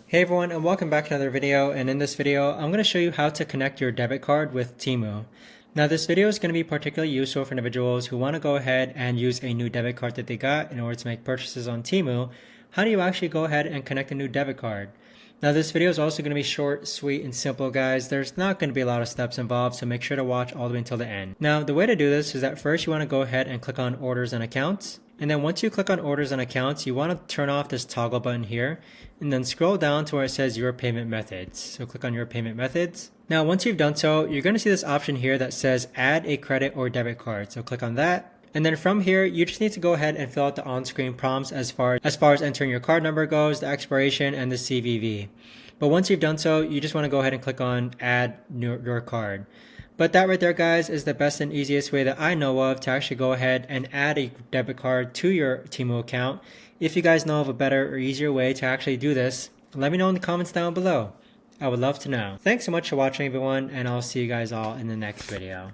Hey everyone, and welcome back to another video. And in this video I'm going to show you how to connect your debit card with Temu. Now this video is going to be particularly useful for individuals who want to go ahead and use a new debit card that they got in order to make purchases on Temu. How do you actually go ahead and connect a new debit card? Now this video is also going to be short, sweet, and simple, guys. There's not going to be a lot of steps involved, so make sure to watch all the way until the end. Now the way to do this is that first you want to go ahead and click on Orders and Accounts. And then once you click on Orders and Accounts, you want to turn off this toggle button here and then scroll down to where it says Your Payment Methods. So click on Your Payment Methods. Now once you've done so, you're going to see this option here that says Add a Credit or Debit Card. So click on that. And then from here, you just need to go ahead and fill out the on-screen prompts as far as entering your card number goes, the expiration, and the CVV. But once you've done so, you just want to go ahead and click on Add Your Card. But that right there, guys, is the best and easiest way that I know of to actually go ahead and add a debit card to your Temu account. If you guys know of a better or easier way to actually do this, let me know in the comments down below. I would love to know. Thanks so much for watching, everyone, and I'll see you guys all in the next video.